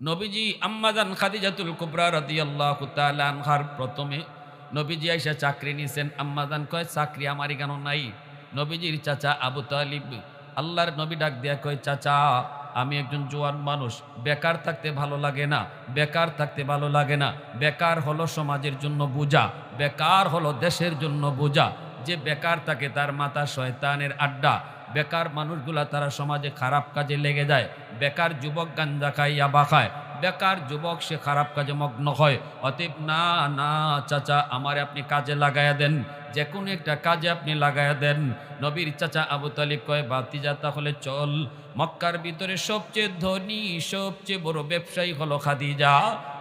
নবীজি আম্মাজান খাদিজাতুল কুবরা রাদিয়াল্লাহু তাআলা আনহার প্রথমে নবীজি আইসা চাকরি নিছেন। আম্মাজান কয়, চাকরি আমারই কেন নাই? নবীজির চাচা আবু তালিব, আল্লাহর নবী ডাক দিয়া কয়, চাচা আমি একজন জোয়ান মানুষ, বেকার থাকতে ভালো লাগে না, বেকার থাকতে ভালো লাগে না। বেকার হলো সমাজের জন্য বোঝা, বেকার হলো দেশের জন্য বোঝা। যে বেকার থাকে তার মাথা শয়তানের আড্ডা। বেকার মানুষগুলা তারা সমাজে খারাপ কাজে লেগে যায়। বেকার যুবক গাঞ্জা খায়, ইয়াবা খায়। বেকার যুবক সে খারাপ কাজে মগ্ন হয়। অতএব না না চাচা, আমারে আপনি কাজে লাগাইয়া দেন, যে কোনো একটা কাজে আপনি লাগাইয়া দেন। নবীর চাচা আবু তালিব কয়, বাতিজা তাহলে চল, মক্কার ভিতরে সবচেয়ে ধনী সবচেয়ে বড় ব্যবসায়ী হলো খাদিজা,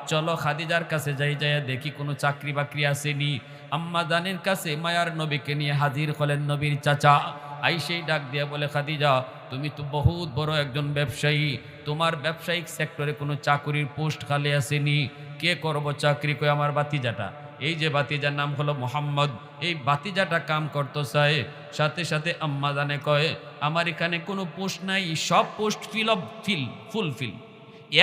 চলো খাদিজার কাছে যাই, যাইয়া দেখি কোনো চাকরি বাকরি আসেনি। আম্মা জানের কাছে মায়ার নবীকে নিয়ে হাজির হলেন নবীর চাচা। আইসেই ডাক দিয়া বলে, খাদিজা তুমি তো বহুত বড় একজন ব্যবসায়ী, তোমার ব্যবসায়িক সেক্টরে কোনো চাকরির পোস্ট খালি আসেনি, কে করব চাকরি? কই আমার বাতিজাটা, এই যে বাতিজার নাম হলো মোহাম্মদ, এই বাতিজাটা কাম করতে চায়। সাথে সাথে আম্মা জানে কয়, আমার এখানে কোনো পোস্ট নাই, সব পোস্ট ফুলফিল।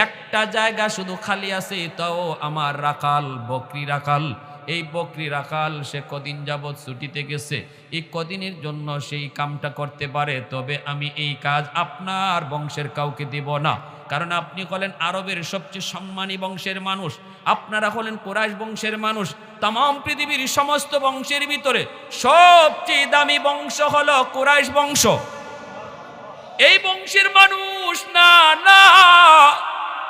একটা জায়গা শুধু খালি আছে, তাও আমার রাখাল, বকরি রাখাল। এই বকরি রাখাল সে কদিন যাবৎ ছুটিতে গেছে, এই কদিনের জন্য সেই কামটা করতে পারে। তবে আমি এই কাজ আপনার বংশের কাউকে দিব না, কারণ আপনি হলেন আরবের সবচেয়ে সম্মানী বংশের মানুষ, আপনারা হলেন কুরাইশ বংশের মানুষ। তাম পৃথিবীর সমস্ত বংশের ভিতরে সবচেয়ে দামি বংশ হলো কুরাইশ বংশ। এই বংশের মানুষ না না,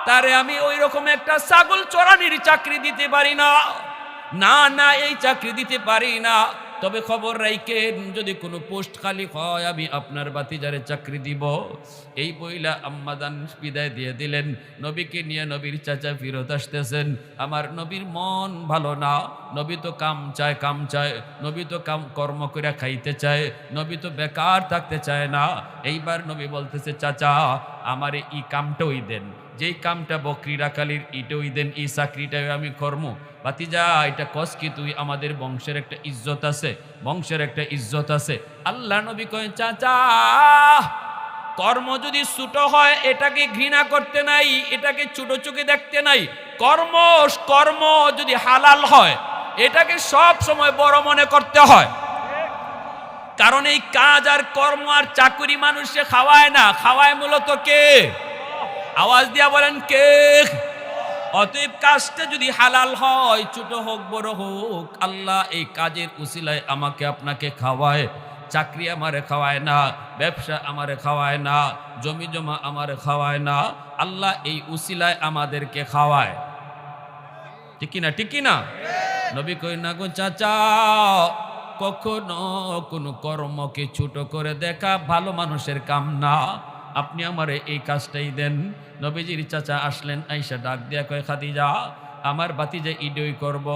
তারে আমি ওই রকম একটা ছাগল চড়ানির চাকরি দিতে পারি না, না না এই চাকরি দিতে পারি না। তবে খবর রাইখেন, যদি কোনো পোস্ট খালি হয় আমি আপনার বাতিজারে চাকরি দিব। এই বইলা আম্মাদান বিদায় দিয়ে দিলেন। নবীকে নিয়ে নবীর চাচা ফিরত আসতেছেন। আমার নবীর মন ভালো না, নবী তো কাম চায়, কাম চায়, নবী তো কাম কর্ম করে খাইতে চায়, নবী তো বেকার থাকতে চায় না। এইবার নবী বলতেছে, চাচা আমার এই কামটাই দেন, যেই কামটা বকরি রাখালির ইটই দেন, এই চাকরিটাই আমি কর্ম। বাতিজা এটা কস কি, তুই আমাদের বংশের একটা ইজ্জত আছে, বংশের একটা ইজ্জত আছে। আল্লাহ নবী কয়, চাচা কর্ম যদি ছোট হয় এটাকে ঘৃণা করতে নাই, এটাকে ছোট চোখে দেখতে নাই। কর্ম কর্ম যদি হালাল হয় এটাকে সব সময় বড় মনে করতে হয়। কারণ এই কাজ আর কর্ম আর চাকুরি মানুষে খাওয়ায় না, খাওয়ায় মূলত কে? আওয়াজ দিয়া বলেন কে? অতএব কাজটা যদি হালাল হয়, ছোট হোক বড় হোক, আল্লাহ এই কাজের উসিলায় আমাকে আপনাকে খাওয়ায়। চাকরি আমারে খাওয়ায় না, ব্যবসা আমারে খাওয়ায় না, জমি জমা আমারে খাওয়ায় না, আল্লাহ এই উসিলায় আমাদেরকে খাওয়ায়। ঠিক কিনা? ঠিক কিনা? নবী কই, না গো চাচা, কখনো কোনো কর্মকে ছোট করে দেখা ভালো মানুষের কাম না, আপনি আমারে এই কাজটাই দেন। নবীজির চাচা আসলেন, আইসা ডাক দিয়া কয়, খাদিজা আমার বাতিজা ইডই করব।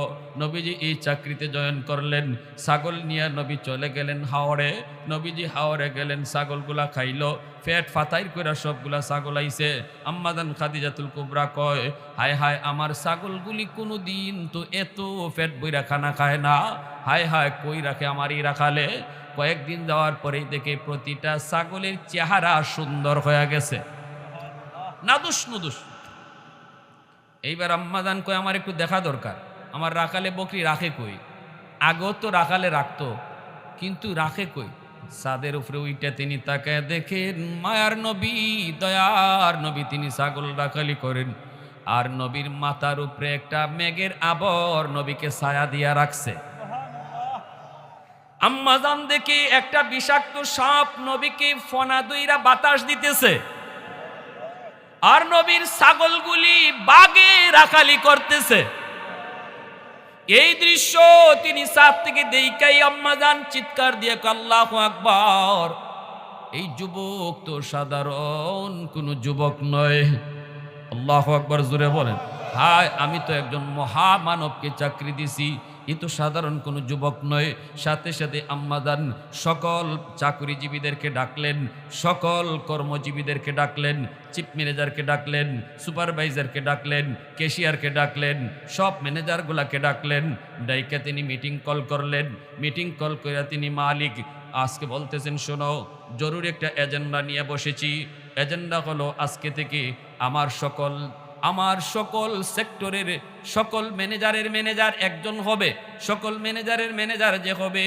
নবীজি এই চাকরিতে জয়েন করলেন। ছাগল নিয়ে নবী চলে গেলেন হাওড়ে। নবীজি হাওড়ে গেলেন, ছাগলগুলা খাইলো, ফ্যাট ফাতাইর করে সবগুলা ছাগল আইছে। আম্মাজান খাদিজাতুল কুবরা কয়, হায় হায় আমার ছাগলগুলি কোনো দিন তো এত ফ্যাট বইরা খানা খায় না, হায় হায় কই রাখে আমার এই রাখালে। কয়েকদিন যাওয়ার পরেই দেখে প্রতিটা ছাগলের চেহারা সুন্দর হয়ে গেছে, নাদুস নুদুস। এইবার আম্মাজান কয়, আমার একটু দেখা দরকার, আমার রাখালে বকরি রাখে কই? আগেও তো রাখালে রাখতো, কিন্তু রাখে কই? ছাদের উপরে উইটা তিনি তাকায় দেখেন মায়ার নবী, দয়ার নবী, তিনি ছাগল রাখালি করেন। আর নবীর মাথার উপরে একটা মেঘের আবর নবীকে ছায়া দিয়া রাখছে। আম্মাজান দেখি একটা বিষাক্ত সাপ নবীকে ফনা দইরা বাতাস দিতেছে, আর নবীর ছাগলগুলি বাগে রাখালি করতেছে। এই দৃশ্য তিনি ছাদ থেকে দেখাই আম্মাজান চিৎকার দিয়ে আল্লাহু আকবার, এই যুবক তো সাধারণ কোনো যুবক নয়। আল্লাহু আকবার জোরে বলেন। হায়, আমি তো একজন মহামানবকে চাকরি দিছি, এ তো সাধারণ কোনো যুবক নয়। সাথে সাথে আম্মাজান সকল চাকরিজীবীদেরকে ডাকলেন, সকল কর্মজীবীদেরকে ডাকলেন, চিফ ম্যানেজারকে ডাকলেন, সুপারভাইজারকে ডাকলেন, ক্যাশিয়ারকে ডাকলেন, সব ম্যানেজারগুলাকে ডাকলেন। ডাইকা তিনি মিটিং কল করলেন। মিটিং কল করে তিনি মালিক আজকে বলতেছেন, শোনো, জরুরি একটা এজেন্ডা নিয়ে বসেছি। এজেন্ডা হলো আজকে থেকে আমার সকল আমার সকল সেক্টরের সকল ম্যানেজারের ম্যানেজার একজন হবে, সকল ম্যানেজারের ম্যানেজার যে হবে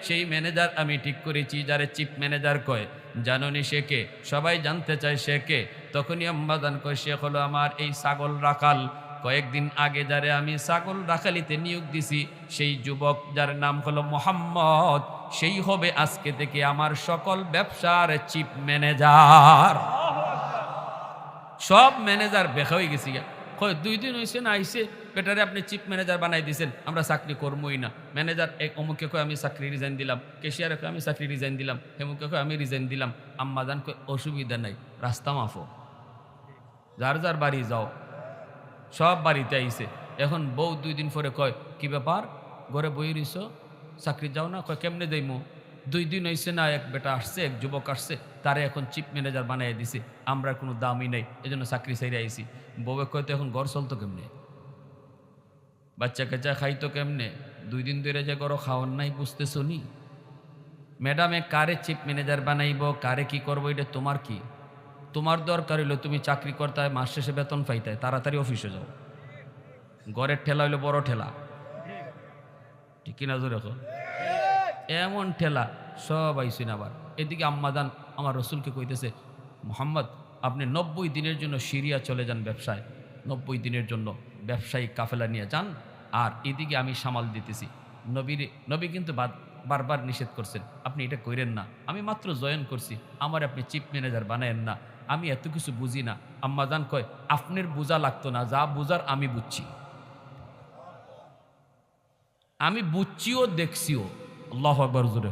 সেই ম্যানেজার আমি ঠিক করেছি, যারে চিফ ম্যানেজার কয়। জাননি সে কে? সবাই জানতে চায় সে কে। তখনই আম্মাজান কয় সে হলো আমার এই ছাগল রাখাল। কয়েকদিন আগে যারে আমি ছাগল রাখালিতে নিয়োগ দিছি সেই যুবক যার নাম হলো মোহাম্মদ, সেই হবে আজকে থেকে আমার সকল ব্যবসার চিফ ম্যানেজার। সব ম্যানেজার বেখা হয়ে গেছি। কয় 2 দিন হয়েছে না আইসে বেটারে আপনি চিফ ম্যানেজার বানাই দিয়েছেন, আমরা চাকরি করবোই না। ম্যানেজার এক অমুকে কয় আমি চাকরি রিজাইন দিলাম, কেশিয়ারে কয় আমি চাকরি রিজাইন দিলাম, হেমুকে কয় আমি রিজাইন দিলাম। আম্মাজান কয় অসুবিধা নাই, রাস্তা মাফো, যার যার বাড়ি যাও। সব বাড়িতে আইসে। এখন বউ 2 দিন পরে কয় কি ব্যাপার ঘরে বই রইছ, চাকরি যাও না? কয় কেমনে যাইমু, 2 দিন হয়েছে না এক বেটা আসছে, এক যুবক আসছে, তারে এখন চিফ ম্যানেজার বানাই দিছে, আমরা কোনো দামই নেই, এজন্য চাকরি ছেড়ে আইছি। বউয়ে কয় তো এখন ঘর চলতো কেমনে, বাচ্চা কাচ্চা খাইতো কেমনে, 2 দিন ধরে যে ঘর খাওয়ার নাই, বুঝতেছো নি? ম্যাডামে কারে চিফ ম্যানেজার বানাইব, কারে কি করবো, এটা তোমার কি? তোমার দরকার হইলো তুমি চাকরি করতে হয়, মাস শেষে বেতন পাইতে, তাড়াতাড়ি অফিসে যাও। ঘরের ঠেলা হইলো বড় ঠেলা, ঠিক কিনা জোরে এখন? এমন ঠেলা সব আইসিন। আবার এদিকে আম্মাদান আমার রসুলকে কইতেছে, মোহাম্মদ আপনি 90 দিনের জন্য সিরিয়া চলে যান ব্যবসায়, 90 দিনের জন্য ব্যবসায়িক কাফেলা নিয়ে যান, আর এদিকে আমি সামাল দিতেছি। নবী কিন্তু বারবার নিষেধ করছেন, আপনি এটা কইরেন না, আমি মাত্র জয়েন করছি, আমার আপনি চিফ ম্যানেজার বানায়েন না, আমি এত কিছু বুঝি না। আম্মাজান কয় আপনার বোঝা লাগতো না, যা বুঝার আমি বুঝছি, আমি বুঝছিও দেখছিও। আল্লাহু আকবার জোরে।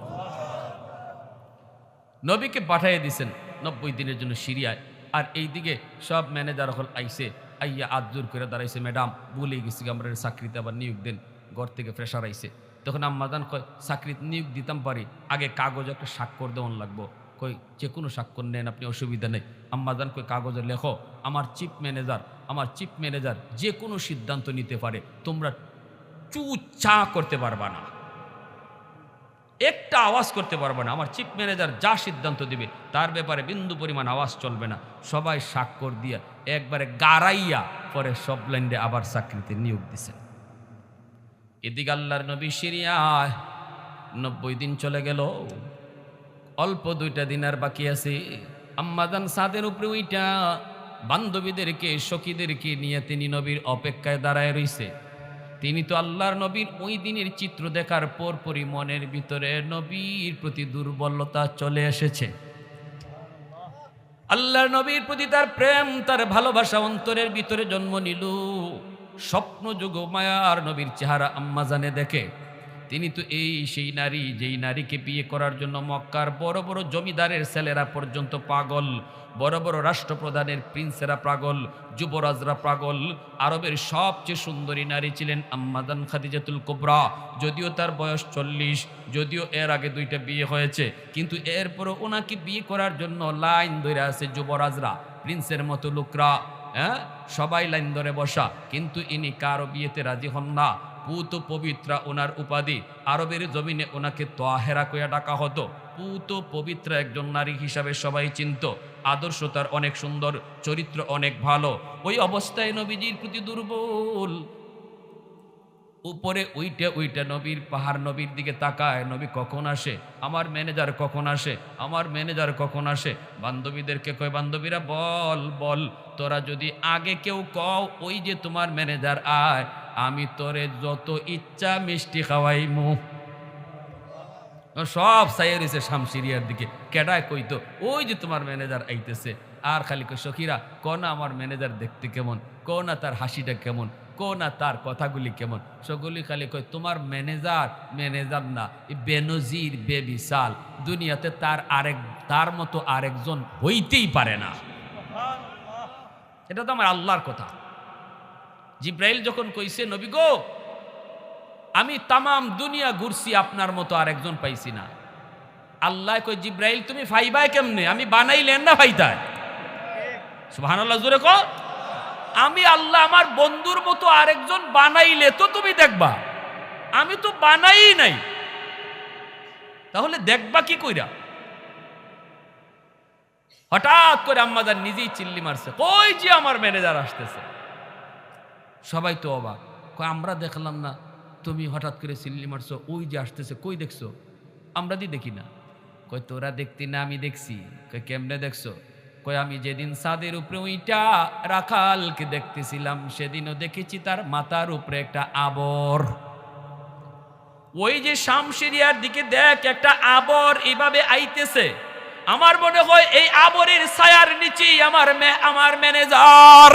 নবীকে পাঠিয়ে দিয়েছেন 90 দিনের জন্য সিরিয়ায়, আর এইদিকে সব ম্যানেজার হল আইসে, আইয়া আদজুর করে দাঁড়াইছে, ম্যাডাম বলে গেছি আমরা চাকরিতে আবার নিয়োগ দেন, ঘর থেকে প্রেশার আইসে। তখন আম্মাজান কয় চাকরিতে নিয়োগ দিতাম পারি, আগে কাগজ একটা স্বাক্ষর দেওয়ান লাগবো। কই যে কোনো স্বাক্ষর নেন আপনি, অসুবিধা নেই। আম্মাজান কই কাগজে লেখো আমার চিফ ম্যানেজার যে কোনো সিদ্ধান্ত নিতে পারে, তোমরা চুচা করতে পারবা না, একটা আওয়াজ করতে পারবে না, আমার চিফ ম্যানেজার যা সিদ্ধান্ত দিবে তার ব্যাপারে বিন্দু পরিমাণ আওয়াজ চলবে না। সবাই স্বাক্ষর দিয়া একবারে গারাইয়া পরে সব লাইনে আবার চাকরিতে নিয়োগ দিছেন। এদিকে আল্লাহর নবী সিরিয়ায় 90 দিন চলে গেল, অল্প 2টা দিন আর বাকি আছে। আম্মাজান ছাদের উপরে উইটা বান্ধবীদেরকে সখীদেরকে নিয়ে তিনি নবীর অপেক্ষায় দাঁড়ায় রইছে। তিনি তো আল্লাহর নবীর ওই দিনের চিত্র দেখার পরপরই মনের ভিতরে নবীর প্রতি দুর্বলতা চলে এসেছে। আল্লাহর নবীর প্রতি তার প্রেম, তার ভালোবাসা অন্তরের ভিতরে জন্ম নিল। স্বপ্ন যুগ মায়ার নবীর চেহারা আম্মাজানে দেখে। তিনি তো এই সেই নারী, যেই নারীকে বিয়ে করার জন্য মক্কার বড় বড় জমিদারের ছেলেরা পর্যন্ত পাগল, বড় বড় রাষ্ট্রপ্রধানের প্রিন্সেরা পাগল, যুবরাজরা পাগল। আরবের সবচেয়ে সুন্দরী নারী ছিলেন আম্মাজান খাদিজাতুল কুবরা। যদিও তার বয়স 40, যদিও এর আগে 2টা বিয়ে হয়েছে, কিন্তু এরপরও ওনাকে বিয়ে করার জন্য লাইন ধরে আছে যুবরাজরা, প্রিন্সের মতো লোকরা। সবাই লাইন ধরে বসা, কিন্তু ইনি কারো বিয়েতে রাজি হন না। পুত পবিত্রা ওনার উপাধি, আরবের জমিনে ওনাকে তোয়াহেরা কইয়া ডাকা হতো। পুত পবিত্রা একজন নারী হিসাবে সবাই চিনত, আদর্শ তার অনেক সুন্দর, চরিত্র অনেক ভালো। ওই অবস্থায় নবীজির প্রতি দুর্বল, উপরে উইটা নবীর পাহাড় নবীর দিকে তাকায়, নবী কখন আসে, আমার ম্যানেজার কখন আসে, আমার ম্যানেজার কখন আসে। বান্ধবীদেরকে কয় বান্ধবীরা বল তোরা যদি আগে কেউ কও ওই যে তোমার ম্যানেজার আয়, আমি তোরে যত ইচ্ছা মিষ্টি খাওয়াইমু। সব সাইয়ারিছে শামসিরিয়ার দিকে, কেডায় কইতো ওই যে তোমার ম্যানেজার আইতেছে। আর খালি কই সখীরা কোনা আমার ম্যানেজার দেখতে কেমন, কোনা তার হাসিটা কেমন, কোনা তার কথাগুলি কেমন। সগুলি খালি কয় তোমার ম্যানেজার না, বেনজির বেবিশাল, দুনিয়াতে তার মতো আরেকজন হইতেই পারে না। এটা তো আমার আল্লাহর কথা। জিব্রাইল যখন কইছে নবী গো আমি তামাম দুনিয়া ঘুরছি, আপনার মতো আরেকজন পাইছি না। আল্লাহ কই জিব্রাইল তুমি ফাইবাই কেমনে, আমি বানাইলেন না ফাইতাই। সুবহানাল্লাহ জোরে কও। আমি আল্লাহ আমার বন্ধুর মতো আরেকজন বানাইলে তো তুমি দেখবা, আমি তো বানাই নাই, তাহলে দেখবা কি কইরা? হঠাৎ করে আম্মাজান নিজেই চিল্লি মারছে, কই যে আমার ম্যানেজার আসতেছে। সবাই তো অবাক, কয় আমরা দেখলাম না, তুমি হঠাৎ করে সিল্লি মারছো, ওই যে আসতেছে, কই দেখছো? আমরা দেখি না। কয় তোরা দেখতি না, আমি দেখছি। কয় কেমনে দেখছো? কয় আমি যেদিন ছাদের উপরে ওইটা রাখালকে দেখতেছিলাম, সেদিনও দেখেছি তার মাথার উপরে একটা আবর। ওই যে শামশিরিয়ার দিকে দেখ, একটা আবর এইভাবে আইতেছে। আমার মনে হয় এই আবরের ছায়ার নিচেই আমার ম্যানেজার।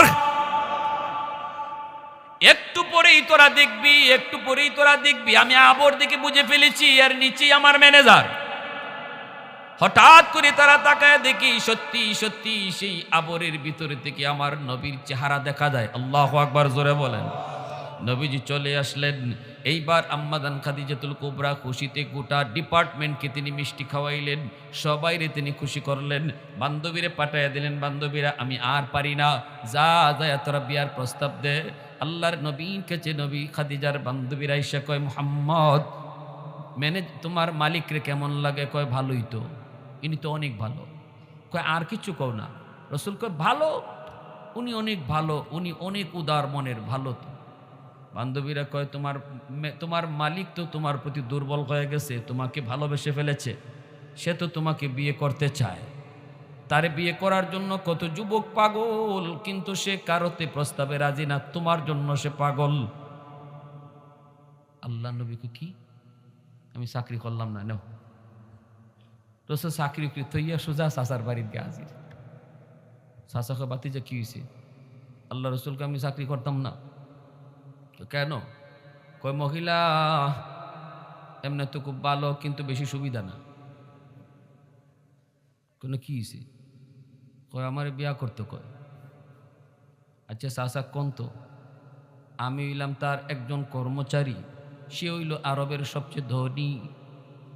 একটু পরেই তোরা দেখবি, একটু পরেই তোরা দেখবি, আমি আবর দিকে বুঝে ফেলেছি আর নিচেই আমার ম্যানেজার। হঠাৎ করে তারা তাকায় দেখি, সত্যি সত্যি সেই আবরের ভিতরে থেকে আমার নবীর চেহারা দেখা যায়। আল্লাহু আকবার, জোরে বলেন। নবীজি চলে আসলেন। এইবার আম্মাজান খাদিজাতুল কুবরা খুশিতে গোটা ডিপার্টমেন্টকে তিনি মিষ্টি খাওয়াইলেন, সবাইরে তিনি খুশি করলেন। বান্ধবীরে পাঠাইয়া দিলেন, বান্ধবীরা আমি আর পারি না, যা যায় তোরা বিয়ার প্রস্তাব দে। আল্লাহর নবীর কাছে নবী খাদিজার বান্ধবীরা এসে কয়, মুহাম্মদ তোমার মালিকরে কেমন লাগে? কয় ভালোই তো, ইনি তো অনেক ভালো। কয় আর কিছু কও না? রসুল কয় ভালো, উনি অনেক ভালো, উনি অনেক উদার মনের, ভালো তো। বান্ধবীরা কয় তোমার মালিক তো তোমার প্রতি দুর্বল হয়ে গেছে, তোমাকে ভালোবেসে ফেলেছে, সে তো তোমাকে বিয়ে করতে চায়। তারে বিয়ে করার জন্য কত যুবক পাগল, কিন্তু সে কারোতে প্রস্তাবে রাজি না, তোমার জন্য সে পাগল। আল্লাহ নবীকে কি আমি চাকরি করলাম না, নাও। রসুল চাকরি থইয়া সোজা চাচার বাড়ির গে হাজির। চাচাকে বাতিজা কি হয়েছে? আল্লাহ রসুলকে আমি চাকরি করতাম না। কেন? কয় মহিলা এমনি তো খুব ভালো, কিন্তু বেশি সুবিধা না। কোনো কি হয়েছে? কয় আমার বিয়া করতে কয়। আচ্ছা চাচা কোন তো? আমি হইলাম তার একজন কর্মচারী, সে হইল আরবের সবচেয়ে ধনী।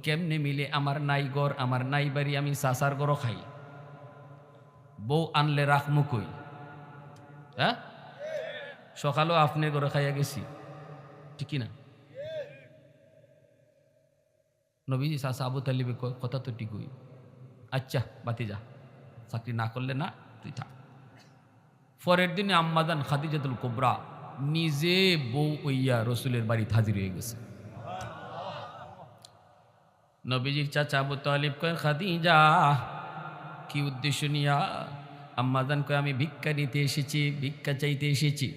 কেমনে মিলে? আমার নাই ঘর, আমার নাই বাড়ি, আমি চাচার ঘরও খাই। বউ আনলে রাখমু কই? হ্যাঁ, সকালেও আপনার ঘরে খাইয়া গেছি, ঠিক না? নবীজি চাচা আবু তালিবে কথা তো ঠিকই। আচ্ছা বাতি যা, চাকরি না করলে না, তুই থাক। পরের দিনে আম্মাজান খাদিজাতুল কুবরা নিজে বউ ওইয়া রসুলের বাড়ি হাজির হয়ে গেছে। নবীজির চাচা আবু তালিব কয়, খাদিজা কি উদ্দেশ্য নিয়া? আম্মাজান কয়, আমি ভিক্ষা নিতে এসেছি, ভিক্ষা চাইতে এসেছি।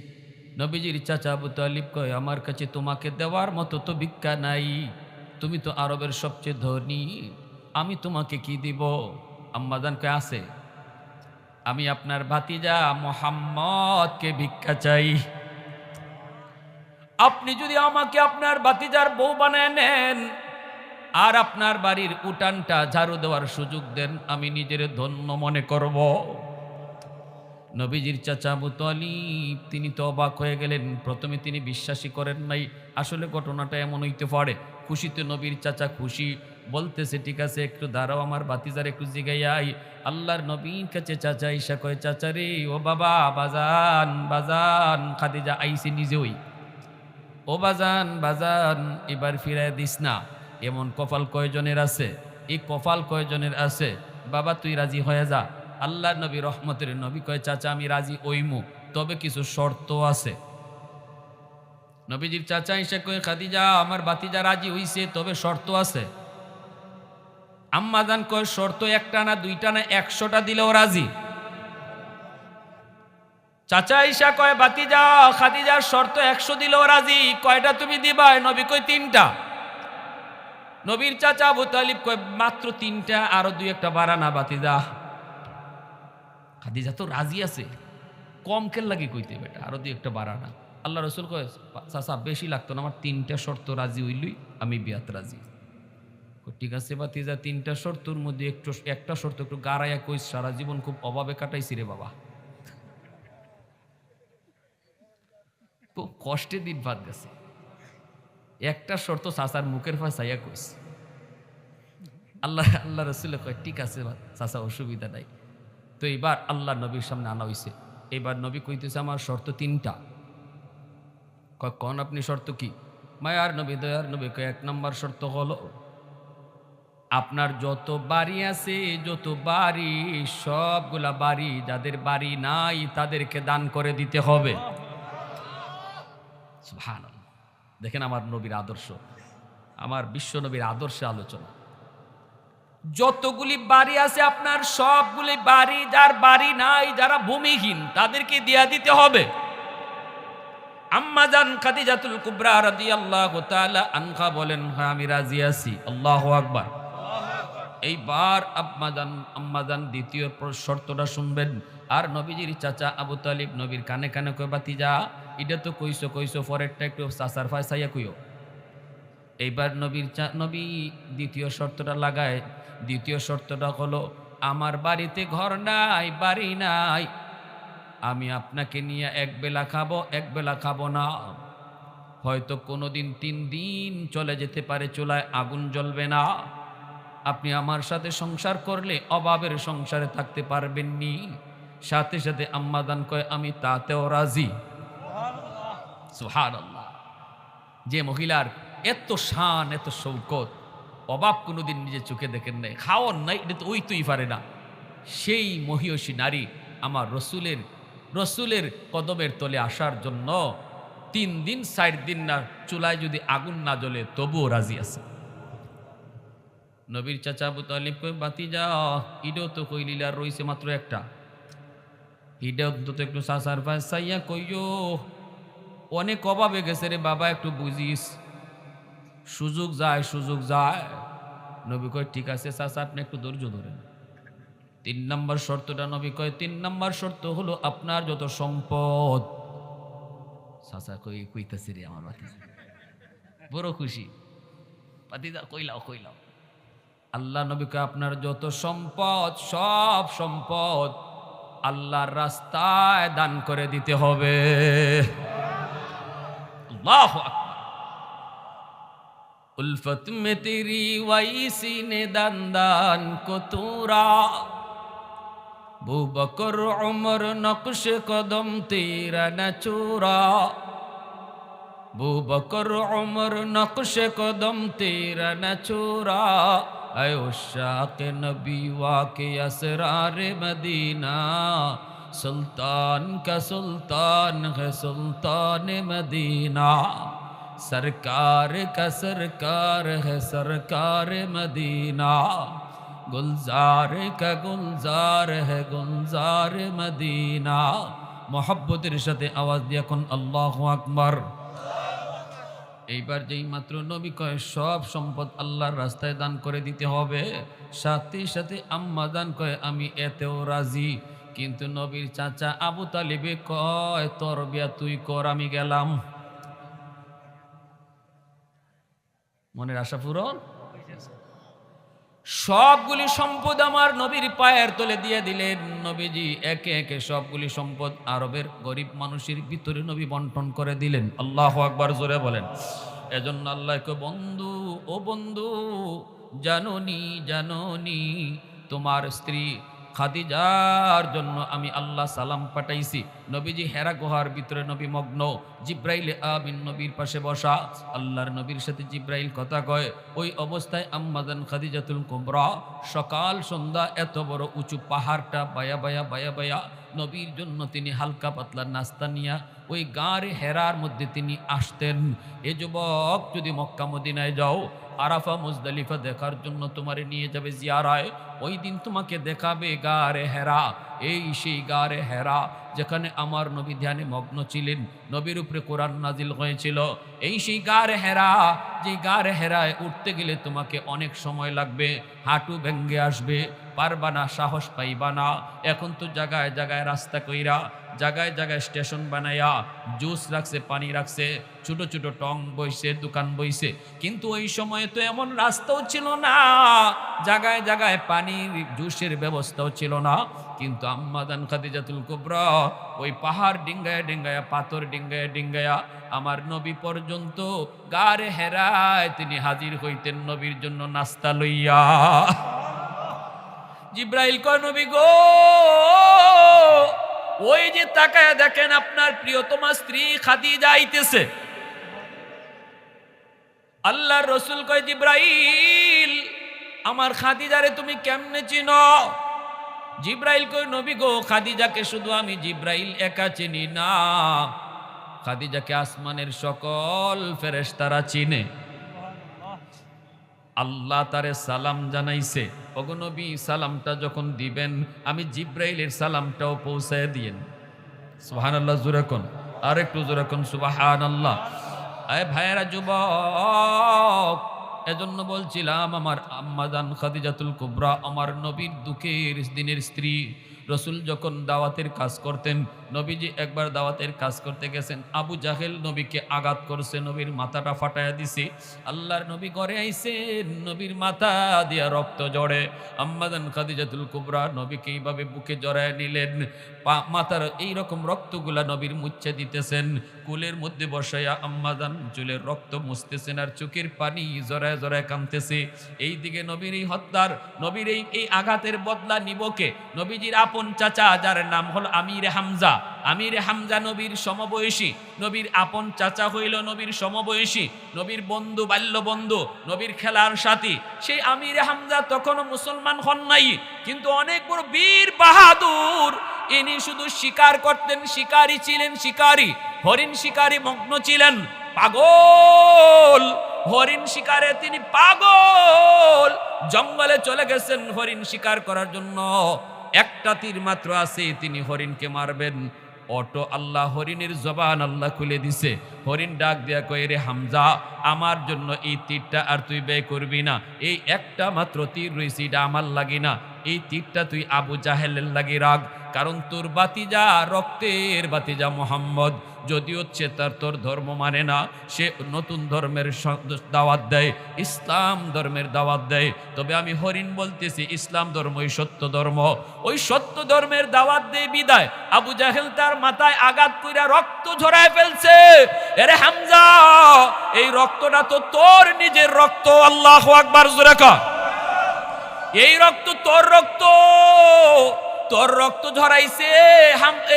নবীজির চাচা আবু তালিব কয়, আমার কাছে তোমাকে দেওয়ার মতো তো ভিক্ষা নাই, তুমি তো আরবের সবচেয়ে ধনী, আমি তোমাকে কি দিব? আম্মাজান কয়, আছে, আমি আপনার ভাতিজা মুহাম্মদকে ভিক্ষা চাই। আপনি যদি আমাকে আপনার ভাতিজার বউ বানায় নেন আর আপনার বাড়ির উঠানটা ঝাড়ু দেওয়ার সুযোগ দেন, আমি নিজের ধন্য মনে করব। নবীজির চাচা আবু তালিব তিনি তো অবাক হয়ে গেলেন। প্রথমে তিনি বিশ্বাসই করেন নাই, আসলে ঘটনাটা এমন হইতে পারে। খুশিতে নবীর চাচা খুশি, বলতেছে ঠিক আছে একটু দাঁড়াও, আমার ভাতিজার একটু জিগাইয়াই। আল্লাহর নবীর কাছে চাচা ঈশা কয়, চাচা রে, ও বাবা, বাজান বাজান, খাদিজা আইসি নিজেই। ও বাজান বাজান, এবার ফিরায় দিস না। এমন কপাল কয়জনের আছে? এই কপাল কয়জনের আছে? বাবা তুই রাজি হয়ে যা। আল্লাহ নবী রহমতের নবী কয়, চাচা আমি রাজি ওইমু, তবে কিছু শর্ত আছে। নবীজির চাচা এসে কয়, খাদিজা আমার ভাতিজা রাজি হইছে, তবে শর্ত আছে। আম্মাজান কয়, শর্ত একটা না দুইটা না 100টা দিলেও রাজি। চাচা ঈশা কয়, ভাতিজা খাদিজার শর্ত 100 দিলেও রাজি, কয়টা তুমি দিবা? নবী কয় 3টা। নবীর চাচা আবু তালিব কয়, মাত্র 3টা, আরো 2-1টা বাড়ানা ভাতিজা। খাদিজা তো রাজি আছে, কম কেন লাগে কইতে বেটা, আরো 2-1টা বাড়ানা। আল্লাহ রসুল কয়, চাচা বেশি লাগতো না, আমার 3টা শর্ত রাজি হইলই আমি বিয়াত রাজি। ঠিক আছে ভাতিজা, 3টা শর্তর মধ্যে একটা শর্ত একটু গাড়াইয়া কইস, সারা জীবন খুব অভাবে কাটাইছি রে বাবা, খুব কষ্টে দিন ভাত গেছে। একটা শর্ত চাচার মুখের ফাঁস চাইয়া কইস। আল্লাহ রসুল কয়, ঠিক আছে চাচা, অসুবিধা নাই। তো এবার আল্লাহ নবীর সামনে আনা হইছে। এবার নবী কইতেছে, আমার শর্ত 3টা। কয় কোন আপনি শর্ত কি? মায়ার নবী দয়ার নবী কয়, 1 নম্বর শর্ত হলো আপনার যত বাড়ি আছে, যত বাড়ি, সবগুলা বাড়ি যাদের বাড়ি নাই তাদেরকে দান করে দিতে হবে। সুবহানাল্লাহ। দেখেন আমার নবীর আদর্শ, আমার বিশ্ব নবীর আদর্শে আলোচনা। যতগুলি বাড়ি আছে আপনার সবগুলি বাড়ি, যার বাড়ি নাই, যারা ভূমিহীন, তাদেরকে দিয়া দিতে হবে। আম্মা জান খাদিজাতুল কুবরা রাদিয়াল্লাহু তাআলা আনহা বলেন, হ্যাঁ আমি রাজি আছি। আল্লাহু আকবার। এইবার আম্মা জান দ্বিতীয় শর্তটা শুনবেন। আর নবীজির চাচা আবু তালিব নবীর কানে কানে কয়, বাতিজা এটা তো কইছো পরেরটা একটু চাচার ফায়সাইয়া কইও। এইবার নবী দ্বিতীয় শর্তটা লাগায়। দ্বিতীয় শর্তটা হলো, আমার বাড়িতে ঘর নাই, বাড়ি নাই, আমি আপনাকে নিয়ে এক বেলা খাবো না। হয়তো কোনোদিন 3 দিন চলে যেতে পারে, চুলায় আগুন জ্বলবে না। আপনি আমার সাথে সংসার করলে অভাবের সংসারে থাকতে পারবেননি। সাথে সাথে আম্মা জান কয়, আমি তাতেও রাজি। সুবহানাল্লাহ। যে মহিলার এত শান, এত শৌকত, অভাব কোনোদিন নিজের চোখে দেখেন নাই, খাওয়ার নাই, এটা তো ওই তুই পারে না, সেই মহিয়সী নারী আমার রসুলের কদমের তলে আসার জন্য 3 দিন 4 দিন না চুলায় যদি আগুন না জ্বলে তবুও রাজি আছে। নবীর চাচা আবু তালিব কই, বাতিজা ইডো তো কইলিলার রইছে মাত্র একটা, ইডো অন্তত একটু চাচার ফায়সাইয়া কইও, অনেক অভাবে গেছে রে বাবা, একটু বুঝিস, সুযোগ যায়। নবী কয়, ঠিক আছে চাচা, আপনি একটু ধৈর্য ধরেন। 3 নম্বর শর্তটা নবী কয়, 3 নম্বর শর্ত হলো আপনার যত সম্পদ। চাচা কইতাছে রে আমার বাতিজা, বড় খুশি, বাতিজা কইলাও। আল্লাহ নবী কয়, আপনার যত সম্পদ, সব সম্পদ আল্লাহর রাস্তায় দান করে দিতে হবে। আল্লাহু আকবার। উলফত মে তেরি ওয়াইসি নে দান কো তুরা, আবু বকর উমর নকশ কদম তেরা ন চুরা, আবু বকর উমর নকশ কদম তেরা ন চুরা, আয় উশাক নবী ওয়াকে আসরার মদিনা, সুলতান কা সুলতান है सुल्तान मदीना, सरकार का सरकार है सरकार मदीना, गुलजार का गुलजार है गुलजार मदीना। मोहब्बतेर साथे आवाज দিয়ে এখন আল্লাহু আকবার। এইবার যেই মাত্র নবী কয় সব সম্পদ আল্লাহর রাস্তায় দান করে দিতে হবে, সাথে সাথে আম্মা জান কয়, আমি এতেও রাজি। কিন্তু নবীর চাচা আবু তালিবে কয়, তোর বিয়া তুই কর, আমি গেলাম। মনের আশা পূরণ। সবগুলি সম্পদ আমার নবীর পায়ের তলে দিয়ে দিলেন। নবীজি একে একে সবগুলি সম্পদ আরবের গরিব মানুষের ভিতরে নবী বন্টন করে দিলেন। আল্লাহু আকবার, জোরে বলেন। এজন্য আল্লাহকে, বন্ধু ও বন্ধু, জানোনি তোমার স্ত্রী খাদিজার জন্য আমি আল্লাহ সালাম পাঠাইছি। নবীজি হেরা গুহার ভিতরে নবী মগ্ন, জিব্রাইল আমিন নবীর পাশে বসা, আল্লাহর নবীর সাথে জিব্রাইল কথা কয়। ওই অবস্থায় আম্মা জান খাদিজাতুল কুবরা সকাল সন্ধ্যা এত বড় উঁচু পাহাড়টা বায়া নবীর জন্য তিনি হালকা পাতলা নাস্তা নিয়া ওই গাঁরে হেরার মধ্যে তিনি আসতেন। এ যুবক, যদি মক্কা মদিনায় যাও, আরাফা মুজদালিফা দেখার জন্য তোমারে নিয়ে যাবে জিয়ারায়, ওই দিন তোমাকে দেখাবে গারে হেরা। এই সেই গারে হেরা যেখানে আমার নবী ধ্যানে মগ্ন ছিলেন, নবীর উপরে কোরআন নাজিল হয়েছিল। এই সেই গারে হেরা, যে গারে হেরায় উঠতে গেলে তোমাকে অনেক সময় লাগবে, হাঁটু ভেঙ্গে আসবে, পারবা না, সাহস পাইবা না। এখন তো জায়গায় জায়গায় রাস্তা কইরা, জায়গায় জায়গায় স্টেশন বানাইয়া জুস রাখছে, পানি রাখছে, ছোট ছোট টং বইছে, দোকান বইছে। কিন্তু ওই সময় তো এমন রাস্তাও ছিল না, জায়গায় জায়গায় পানির জুসের ব্যবস্থাও ছিল না। কিন্তু আম্মা জান খাদিজাতুল কুবরা ওই পাহাড় ডিঙ্গায়া পাথর ডিঙ্গায়া আমার নবী পর্যন্ত গারে হেরায় তিনি হাজির হইতেন নবীর জন্য নাস্তা লইয়া। জিব্রাইল কয়, নবী গো, ওই যে তাকায় দেখেন আপনার প্রিয়তমা স্ত্রী খাদিজা আইতেছে। আল্লাহর রাসূল কয়, জিব্রাইল, আমার খাদিজারে তুমি কেমনে চিনো? জিব্রাইল কয়, নবী গো, খাদিজাকে শুধু আমি জিব্রাইল একা চিনি না, খাদিজাকে আসমানের সকল ফেরেশতারা চিনে। আল্লাহ তারে সালাম জানাইছে, ওগো নবী সালামটা যখন দিবেন আমি জিব্রাইলের সালামটাও পৌঁছায় দিয়েন। সুবহানাল্লাহ জোরে কোন, আর একটু জোরে কোন সুবহানাল্লাহ। আয় ভাইয়েরা, যুবক, এজন্য বলছিলাম আমার আম্মাজান খাদিজাতুল কুবরা আমার নবীর দুঃখের দিনের স্ত্রী। রসুল যখন দাওয়াতের কাজ করতেন, নবীজি একবার দাওয়াতের কাজ করতে গেছেন, আবু জাহেল নবীকে আঘাত করছে, নবীর মাথাটা ফাটাইয়া দিছে। আল্লাহর নবী ঘরে আইছেন, নবীর মাথা দিয়া রক্ত জড়ে। আম্মাজান খাদিজাতুল কুবরা নবীকে এইভাবে বুকে জড়ায় নিলেন, মাথার এইরকম রক্তগুলা নবীর মুচ্ছে দিতেছেন। কুলের মধ্যে বসাইয়া আম্মাজান চুলের রক্ত মুছতেছেন আর চোখের পানি জড়ায় জড়ায় কাঁদতেছে। এইদিকে নবীর এই হত্যার, নবীর এই আঘাতের বদলা নিবকে নবীজির আপন চাচা, যার নাম হল আমির হামজা। আমির হামজা নবীর সমবয়সী, নবীর আপন চাচা হইল নবীর সমবয়সী, নবীর বন্ধু, বাল্য বন্ধু, নবীর খেলার সাথী। সেই আমির হামজা তখনও মুসলমান হন নাই, কিন্তু অনেক বড় বীর বাহাদুর। ইনি শুধু শিকার করতেন, শিকারী ছিলেন, শিকারী, হরিণ শিকারী মগ্ন ছিলেন, পাগল হরিণ শিকারে তিনি পাগল। জঙ্গলে চলে গেছেন হরিণ শিকার করার জন্য। একটা তীর মাত্র আছে, তিনি হরিণকে মারবেন। অটো আল্লাহ হরিণের জবান আল্লাহ খুলে দিছে। হরিণ ডাক দেয়া কয়, রে হামজা, আমার জন্য এই তীরটা আর তুই ব্যয় করবি না। এই একটা মাত্র তীর রয়েছে, এটা আমার লাগে না। এই তীরটা তুই আবু জাহেলের লাগে রাখ, কারণ তোর বাতিজা, রক্তের বাতিজা মুহাম্মদ, যদিও তোর ধর্ম মানে না, সে নতুন ধর্মের দাওয়াত দেয়, ইসলাম ধর্মের দাওয়াত দেয়। তবে আমি হরিণ বলতেছি, ইসলাম ধর্ম ওই সত্য ধর্ম, ওই সত্য ধর্মের দাওয়াত দেয় বিদায় আবু জাহেল তার মাথায় আঘাত কইরা রক্ত ঝরায় ফেলছে। এরে হামজা, এই রক্তটা তো তোর নিজের রক্ত। আল্লাহু আকবার জোরে কর। এই রক্ত তোর রক্ত, তোর রক্ত ঝরাইছে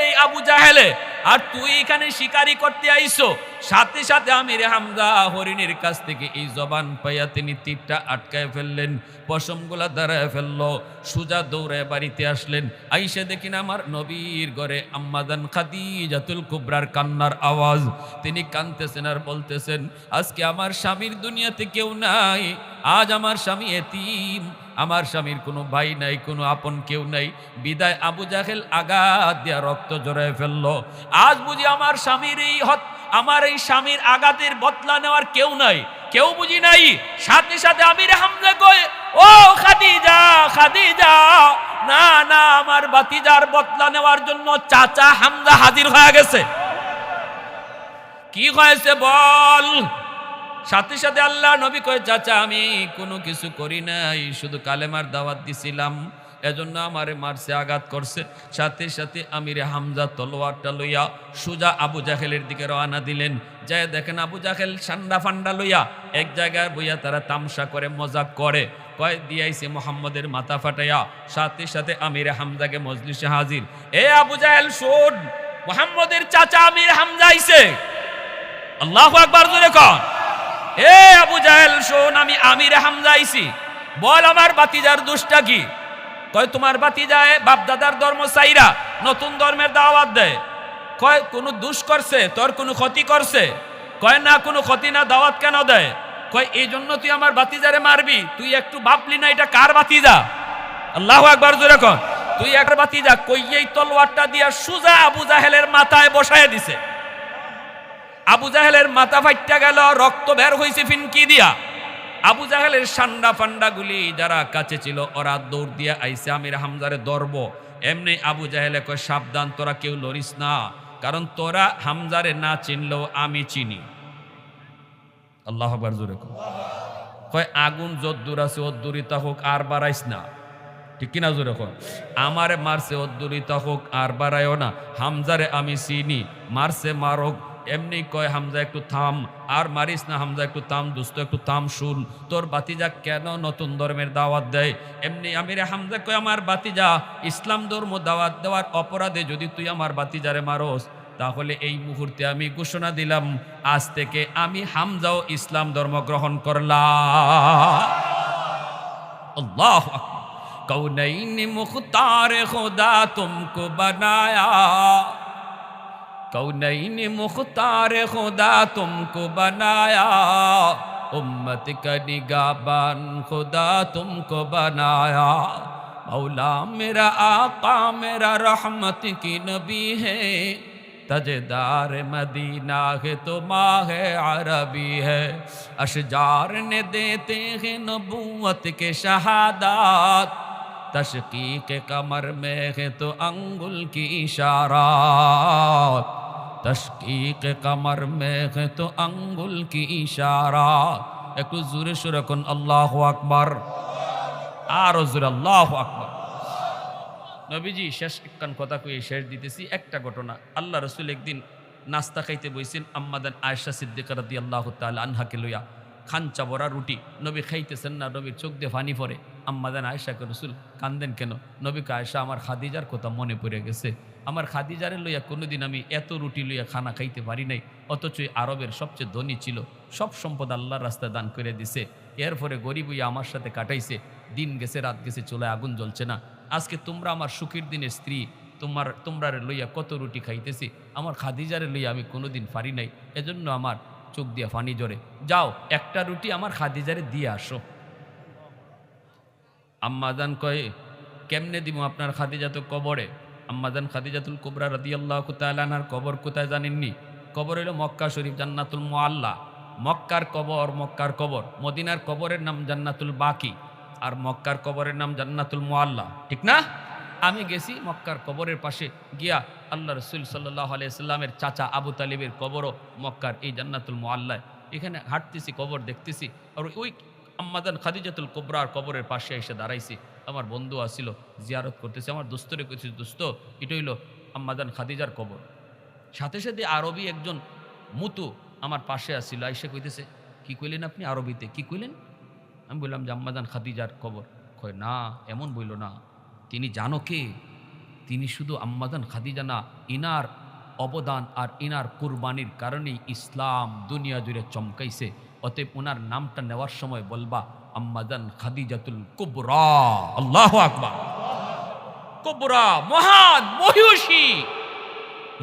এই আবু জাহেলে, আর তুই এখানে শিকারি করতে আইসো। সাথে সাথে আমির হামজা হরিণের কাছ থেকে এই জবান পাইয়া তিনি তীরটা আটকায় ফেললেন, পশমগুলা দাঁড়ায় ফেললো, সুজা দৌড়ায় বাড়িতে আসলেন। আইসে দেখেন আমার নবীর ঘরে আম্মাজান খাদিজাতুল কুবরার কান্নার আওয়াজ। তিনি কাঁদতেছেন আর বলতেছেন, আজকে আমার স্বামীর দুনিয়াতে কেউ নাই, আজ আমার স্বামী এতিম, আমার স্বামীর কোনো ভাই নাই, কোনো আপন কেউ নাই। বিদায় আবু জাহেল আঘাত দিয়া রক্ত জড়ায় ফেললো। আজ বুঝি আমার স্বামীর আমার এই স্বামীর আঘাতের বদলা নেওয়ার কেউ নাই, কেউ বুঝি নাই। সাথে সাথে আমির হামজা কয়, ও খাদিজা, খাদিজা, না না, আমার বাতিজার বদলা নেওয়ার জন্য চাচা হামজা হাজির হয়ে গেছে। কি হয়েছে বল? সাথে সাথে আল্লাহ নবী কয়, চাচা আমি কোনো কিছু করি নাই, শুধু কালেমার দাওয়াত দিছিলাম, এজন্য আমারে মারছে, আঘাত করছে। সাথে সাথে আমিরে হামজা তলোয়ারটা লইয়া সুজা আবু জাহেলের দিকে রওনা দিলেন। যায় দেখেন আবু জাহেল ঠান্ডা ফান্ডা লইয়া এক জায়গায় বইয়া তারা তামসা করে, মজাক করে। কয় দিয়াইছে মুহাম্মদের মাথা ফাটাইয়া। সাথে সাথে আমিরে হামজাকে মজলিসে হাজির। এ আবু জাহেল শোন, মুহাম্মদের চাচা আমির হামজা আইছে। আল্লাহু আকবার জোরে কর। এ আবু জাহেল শোন, আমি আমিরে হামজা আইছি, বল আমার বাতিজার দোষটা কি? কয় তোমার বাতিজায় বাপ দাদার ধর্ম চাইরা নতুন ধর্মের দাওয়াত দেয়। কয় কোনো দোষ করছে, তোর কোনো ক্ষতি করছে? কয় না, কোনো ক্ষতি না, দাওয়াত কেন দেয়? কয় এই জন্য তুই আমার বাতিজারে মারবি? তুই একটু ভাবলি না এটা কার বাতিজা? আল্লাহু আকবার জোরে কর। তুই একটা বাতিজা কই, এই তলোয়ারটা দিয়া সুজা আবু জাহেলের মাথায় বসায় দিছে। আবু জাহেলের মাথা ফাইটটা গেল, রক্ত বের হইছে ফিনকি দিয়া। আবু জাহেলের সান্ডা ফান্ডা গুলি যারা কাছে ছিল ওরা দৌড় দিয়ে আইসে আমির হামজারে ধরব। এমনি আবু জাহেলে কয়, সাবধান, তোরা কেউ লড়িস না, কারণ তোরা হামজারে না চিনলেও আমি চিনি। আল্লাহু আকবার জোরে কয়, আগুন যদ্দূর আছে অদ্দূরিতা হোক, আর বাড়াইস না। ঠিক কিনা জোরে কয়? আমারে মারছে অদ্দূরিতা হোক, আর বাড়াইও না। হামজারে আমি চিনি, মারছে মারক। এমনি কয়, হামজা একটু থাম, আর মারিস না। হামজা একটু থাম দোস্ত, একটু থাম, শুন তোর বাতিজা কেন নতুন ধর্মের দাওয়াত দেয়। এমনি আমিরে হামজা কয়, আমার বাতিজা ইসলাম ধর্ম দাওয়াত দেওয়ার অপরাধে যদি তুই আমার বাতিজারে মারস, তাহলে এই মুহূর্তে আমি ঘোষণা দিলাম, আজ থেকে আমি হামজাও ইসলাম ধর্ম গ্রহণ করলাম। আল্লাহু আকবার। কৌনৈন মুখতার খোদা তুমকো বানায়া, कौनैन मुख्तार खुदा तुमको बनाया, उम्मत का निगाहबान खुदा तुमको बनाया। मौला मेरा आका मेरा रहमत की नबी है, तजदार मदीना है तो माह अरबी है। अशजार ने देते हैं नबूवत के शहादात, तशकीक कमर में है तो अंगुल की इशारात, तशकीक कमर में है तो अंगुल की इशारात। একটু জোরে সুরে কোন আল্লাহু আকবার, আর জোরে আল্লাহু আকবার। নবীজি শেষ একখান কথা কই শেষ দিতেছি। একটা ঘটনা, আল্লাহ রাসূল একদিন নাস্তা খাইতে বইছেন আম্মাদান আয়েশা সিদ্দিকা রাদিয়াল্লাহু তাআলা আনহাকে লইয়া। খাঞ্চা ভরা রুটি, নবী খাইতেছেন না, নবীর চোখ দিয়ে পানি পড়ে। আম্মাদান আয়েশাকে রাসূল কান্দেন কেন? নবীকে আয়েশা আমার খাদিজার কথা মনে পড়ে গেছে, আমার খাদিজারে লইয়া কোনোদিন আমি এত রুটি লইয়া খানা খাইতে পারি নাই, অথচ আরবের সবচেয়ে ধনী ছিল, সব সম্পদ আল্লাহর রাস্তায় দান করে দিছে, এরপরে গরিব হইয়া আমার সাথে কাটাইছে, দিন গেছে রাত গেছে, চুলায় আগুন জ্বলছে না। আজকে তোমরা আমার সুখের দিনের স্ত্রী, তোমরারে লইয়া কত রুটি খাইতেছি, আমার খাদিজারে লইয়া আমি কোনোদিন পারি নাই, এজন্য আমার চোখ দিয়া ফানি জরে। যাও একটা রুটি আমার খাদিজারে দিয়ে আসো। আম্মাজান কয়ে কেমনে দিব আপনার খাদিজা তো কবরে। আম্মাজান খাদিজাতুল কুবরা রাদিয়াল্লাহু তাআলা আনহার কবর কোথায় জানেননি? কবর হলো মক্কা শরীফ, জান্নাতুল মুআল্লা। মক্কার কবর, মদিনার কবরের নাম জান্নাতুল বাকি, আর মক্কার কবরের নাম জান্নাতুল মুআল্লা, ঠিক না? আমি গেছি মক্কার কবরের পাশে গিয়া, আল্লাহ রাসূল সাল্লাল্লাহু আলাইহি সাল্লামের চাচা আবু তালিবের কবরও মক্কার এই জান্নাতুল মুআল্লায়। এখানে হাঁটতেছি, কবর দেখতেছি, আর ওই আম্মাজান খাদিজাতুল কুবরার কবরের পাশে এসে দাঁড়াইছি। আমার বন্ধু আসিল, জিয়ারত করতেছে। আমার দোস্তরে কইছি, দোস্ত এটা হইল আম্মাজান খাদিজার কবর। সাথে সাথে আরবি একজন মুতু আমার পাশে আসিল, আইসা কইতেছে, কি কইলেন আপনি? আরবিতে কি কইলেন? আমি বললাম যে আম্মাজান খাদিজার কবর। কয় না, এমন বইল না, তিনি জানো কে? তিনি শুধু আম্মাজান খাদিজা না, ইনার অবদান আর ইনার কুরবানির কারণেই ইসলাম দুনিয়া জুড়ে চমকাইছে। অতএব ওনার নামটা নেওয়ার সময় বলবা আম্মাজান খাদিজাতুল কুবরা। আল্লাহু আকবার। কুবরা, মহান,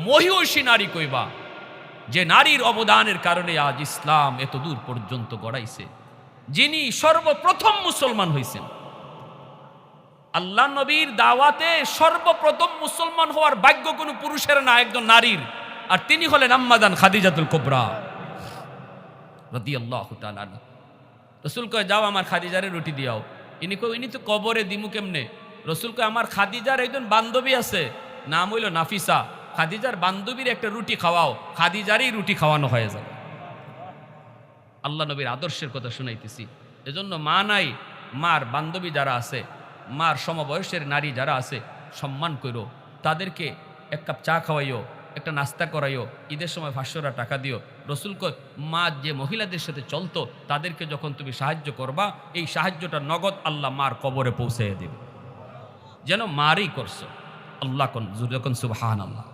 মহিষী নারী কইবা, যে নারীর অবদানের কারণে আজ ইসলাম এত দূর পর্যন্ত গড়াইছে, যিনি সর্বপ্রথম মুসলমান হইছেন। আল্লাহ নবীর দাওয়াতে সর্বপ্রথম মুসলমান হওয়ার ভাগ্য কোনো পুরুষের না, একজন নারীর, আর তিনি হলেন আম্মাজান খাদিজাতুল কুবরা রাদিয়াল্লাহু তাআলা আনহা। রাসূল কয়, যাও আমার খাদিজারে রুটি দিয়াও। ইনি কই, ইনি তো কবরে দিমু কেমনে? রাসূল কয়, আমার খাদিজার একজন বান্ধবী আছে, নাম হইল নাফিসা, খাদিজার বান্ধবীর একটা রুটি খাওয়াও, খাদিজারই রুটি খাওয়ানো হয়ে যাবে। আল্লাহ নবীর আদর্শের কথা শুনাইতেছি। এজন্য মা নাই, মার বান্ধবী যারা আছে, মার সমবয়সের নারী যারা আছে, সম্মান করো, তাদেরকে এক কাপ চা খাওয়াইও, একটা নাস্তা করাইও, ঈদের সময় 500 টাকা দিও। রসুল কয়, মা যে মহিলাদের সাথে চলতো তাদেরকে যখন তুমি সাহায্য করবা, এই সাহায্যটা নগদ আল্লাহ মার কবরে পৌঁছে দেবে, যেন মারই করছো। আল্লাহ কোন সুবহানাল্লাহ।